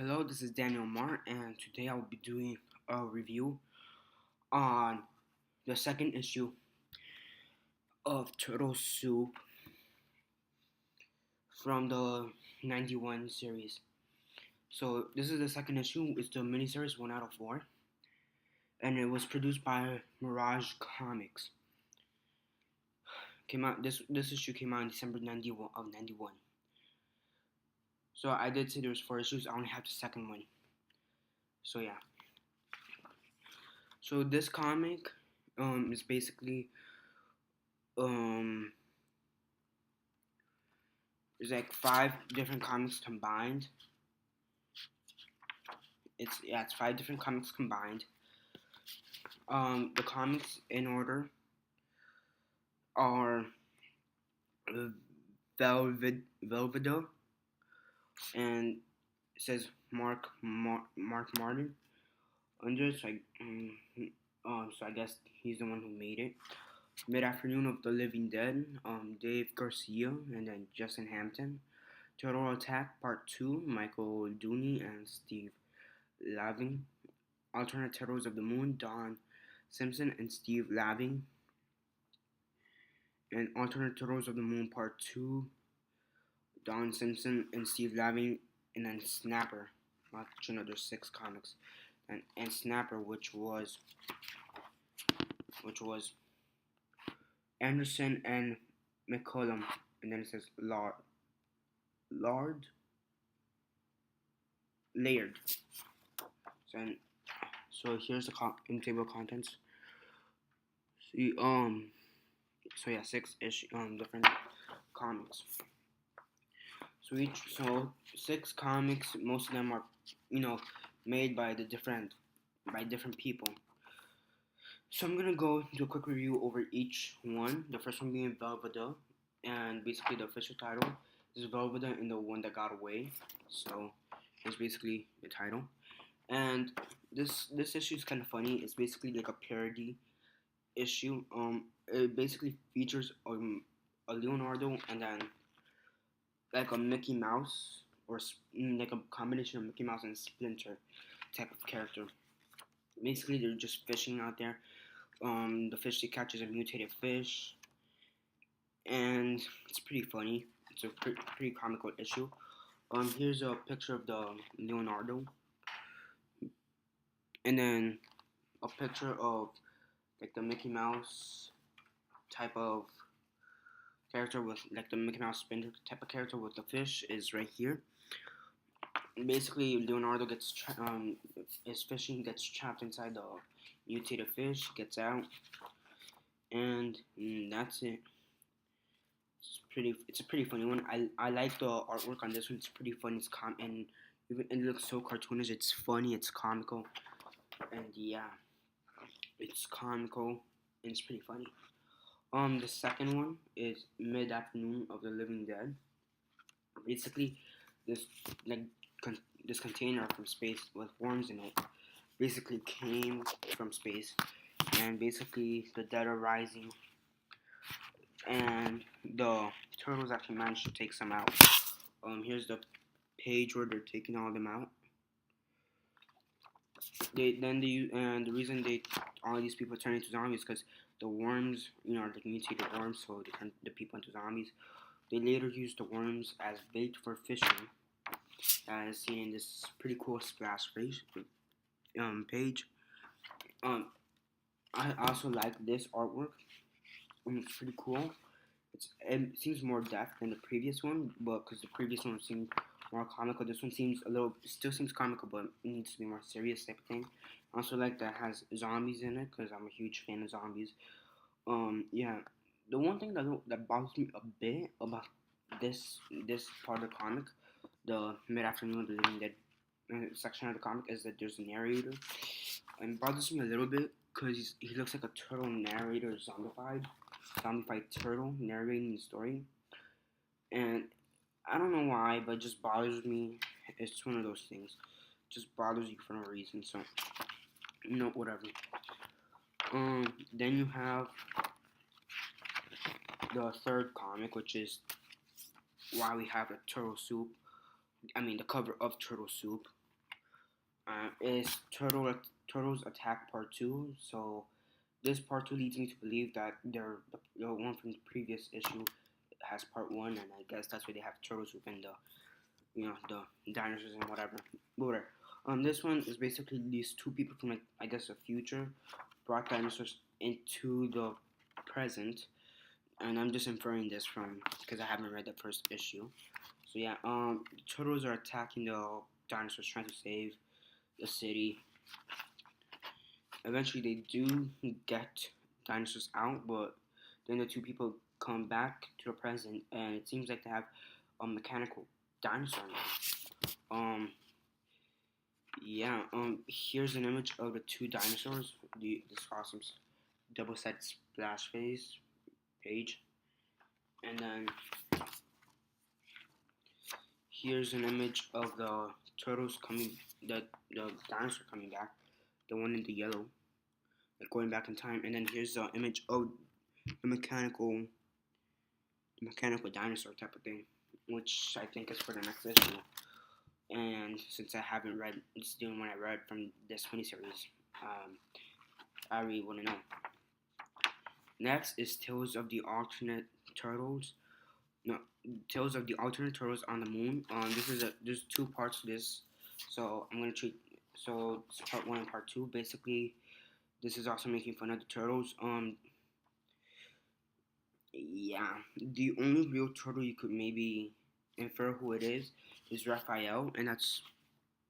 Hello, this is Daniel Marr, and today I will be doing a review on the second issue of Turtle Soup from the 91 series. So, this is the second issue. It's the miniseries 1 out of 4, and it was produced by Mirage Comics. This issue came out in December 91 of 91. So, I did say there was 4 issues. I only have the second one. So, yeah. So, this comic is basically there's like 5 different comics combined. It's 5 different comics combined. The comics in order are Velvedo, and it says Mark Martin under. So I guess he's the one who made it. Mid-Afternoon of the Living Dead, Dave Garcia, and then Justin Hampton. Turtle Attack Part 2, Michael Dooney and Steve Laving. Alternate Turtles of the Moon, Don Simpson and Steve Laving. And Alternate Turtles of the Moon Part 2, Don Simpson and Steve Laving. And then Snapper, another 6 comics. And Snapper, which was Anderson and McCollum, and then it says Laird. So here's the table of contents. See, so yeah, 6 different comics. So 6 comics. Most of them are, made by different people. So I'm gonna go do a quick review over each one. The first one being Velveeta, and basically the official title is Velveeta and the One That Got Away. So it's basically the title. And this issue is kind of funny. It's basically like a parody issue. It basically features a Leonardo and then like a Mickey Mouse, or like a combination of Mickey Mouse and Splinter type of character. Basically, they're just fishing out there. The fish they catch is a mutated fish, and it's pretty funny. It's a pretty comical issue. Here's a picture of the Leonardo, and then a picture of like the Mickey Mouse type of character with like the Mickey Mouse Splinter type of character with the fish is right here. Basically, Leonardo gets is fishing, gets trapped inside the mutated fish, gets out, and that's it. It's a pretty funny one. I like the artwork on this one. It's pretty funny. It's and it looks so cartoonish. It's funny. It's comical, and yeah, it's comical and it's pretty funny. The second one is Mid-Afternoon of the Living Dead. Basically, this this container from space with worms in it basically came from space, and basically the dead are rising, and the turtles actually managed to take some out. Here's the page where they're taking all of them out. And the reason all these people turn into zombies because the worms, are like mutated worms, so they turn the people into zombies. They later used the worms as bait for fishing, as seen in this pretty cool splash page. I also like this artwork. It's pretty cool. It seems more depth than the previous one, but because the previous one seemed more comical, this one still seems comical, but it needs to be more serious type of thing. I also like that it has zombies in it because I'm a huge fan of zombies. Yeah, the one thing that bothers me a bit about this part of the comic, the Mid-Afternoon of the Living Dead section of the comic, is that there's a narrator, and it bothers me a little bit because he looks like a turtle narrator, zombified turtle narrating the story, and I don't know why, but it just bothers me. It's one of those things, it just bothers you for no reason. So, whatever. Then you have the third comic, which is why we have the Turtle Soup. I mean, the cover of Turtle Soup. is Turtles Attack Part 2. So this Part 2 leads me to believe that the one from the previous issue has Part 1, and I guess that's where they have turtles within the dinosaurs and whatever. Whatever. This one is basically these two people from, like, I guess, the future brought dinosaurs into the present, and I'm just inferring this from because I haven't read the first issue. So yeah, the turtles are attacking the dinosaurs, trying to save the city. Eventually, they do get dinosaurs out, but then the two people come back to the present, and it seems like they have a mechanical dinosaur now. Yeah. Here's an image of the two dinosaurs. This awesome double-sided splash page, and then here's an image of the turtles coming, the dinosaur coming back, the one in the yellow, like going back in time, and then here's the image of the mechanical dinosaur type of thing, which I think is for the next issue. And since I haven't read, it's the only one I read from this miniseries, I really want to know. Next is Tales of the Alternate Turtles. No, Tales of the Alternate Turtles on the Moon. There's two parts to this, so I'm gonna treat. So it's part 1 and part 2. Basically, this is also making fun of the turtles. Yeah, the only real turtle you could maybe infer who it is Raphael, and that's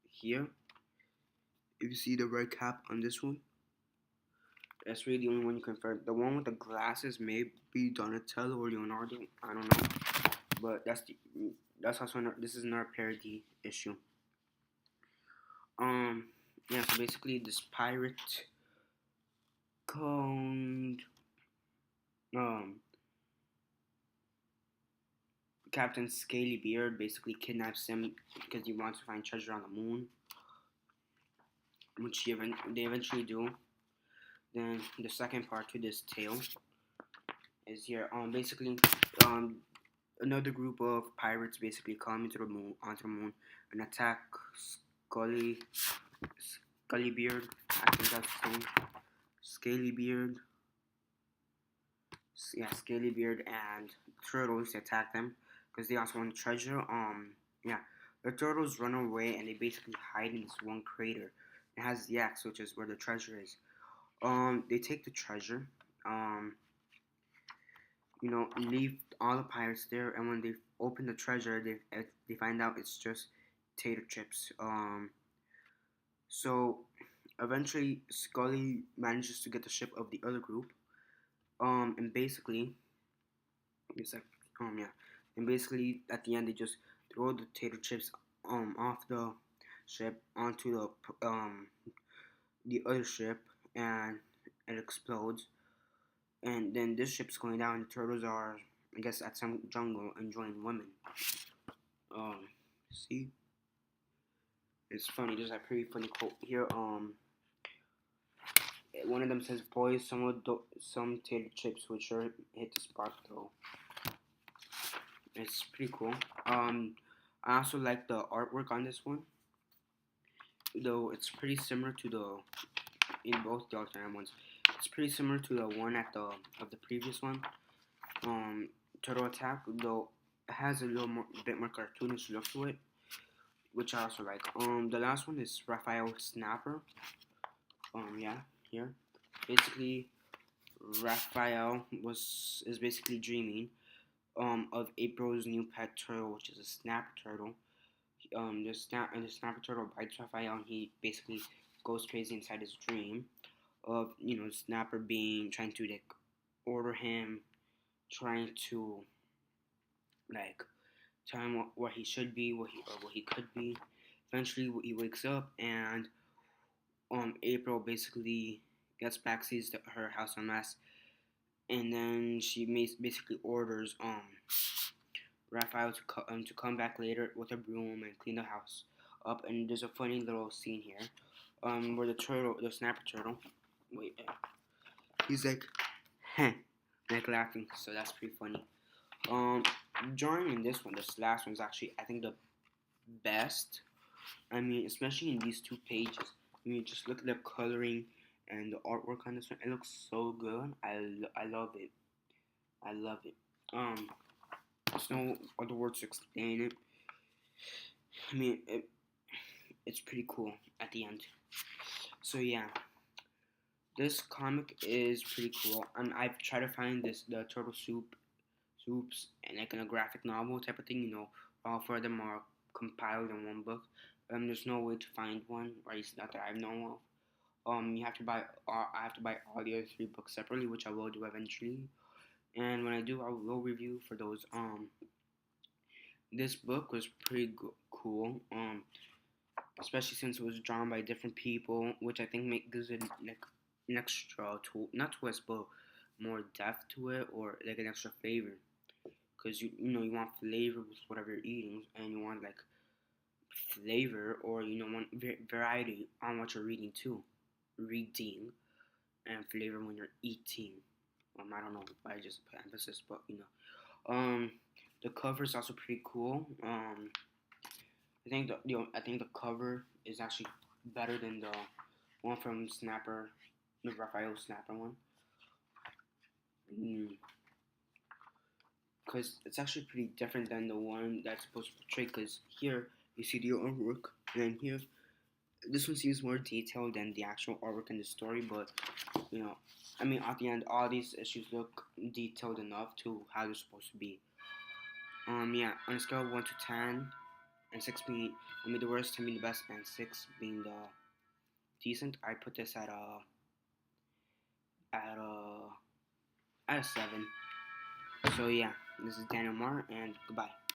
here. If you see the red cap on this one, that's really the only one you can infer. The one with the glasses may be Donatello or Leonardo. I don't know, but that's also this is another parody issue. Yeah. So basically, this pirate called Captain Scalybeard basically kidnaps him because he wants to find treasure on the moon, which they eventually do. Then the second part to this tale is here. Basically, another group of pirates basically come onto the moon, and attack Scalybeard. I think that's his name. Scalybeard. Yeah, Scalybeard and turtles attack them because they also want treasure. Yeah, the turtles run away and they basically hide in this one crater. It has the axe, which is where the treasure is. They take the treasure. Leave all the pirates there, and when they open the treasure, they find out it's just tater chips. So eventually Scully manages to get the ship of the other group. And basically, it's like, yeah, and basically at the end they just throw the tater chips off the ship onto the other ship, and it explodes. And then this ship's going down. And the turtles are, I guess, at some jungle enjoying women. See, it's funny. There's a pretty funny quote here. One of them says, "Boys, some tater chips would sure hit the spot though." It's pretty cool. I also like the artwork on this one, though it's pretty similar to in both the alternate ones. It's pretty similar to the one of the previous one, Turtle Attack, though it has a bit more cartoonish look to it, which I also like. The last one is Raphael Snapper. Yeah, here. Basically, Raphael is basically dreaming of April's new pet turtle, which is a snapper turtle. The snapper turtle bites Raphael, and he basically goes crazy inside his dream of Snapper trying to like order him, trying to like tell him what he should be, what he could be. Eventually, he wakes up, and April basically gets back, sees her house a mess, and then she basically orders Raphael to come back later with a broom and clean the house up. And there's a funny little scene here where the snapper turtle, he's like, heh, like laughing. So that's pretty funny. Drawing in this last one's actually, I think, the best. I mean, especially in these 2 pages. I mean, just look at the coloring and the artwork on this one. It looks so good. I love it. I love it. There's no other words to explain it. I mean, it's pretty cool at the end. So yeah, this comic is pretty cool. I've tried to find the turtle soups and like in a graphic novel type of thing. All four of them are compiled in one book. There's no way to find one, or at least not that I know of. You have to buy. I have to buy all the other 3 books separately, which I will do eventually. And when I do, I will review for those. This book was pretty cool. Especially since it was drawn by different people, which I think gives it like an extra not twist, but more depth to it, or like an extra flavor. Because you want flavor with whatever you're eating, and you want like flavor, or want variety on what you're reading, and flavor when you're eating. I don't know why I just put emphasis, but the cover is also pretty cool. I think the cover is actually better than the one from Snapper, the Raphael Snapper one. Because it's actually pretty different than the one that's supposed to portray. Because here you see the artwork, and then here this one seems more detailed than the actual artwork in the story. But I mean, at the end, all these issues look detailed enough to how they're supposed to be. Yeah, on a scale of 1 to 10, and 6 being, the worst, 10 being the best, and 6 being the decent, I put this at a 7. So yeah, this is Daniel Marr, and goodbye.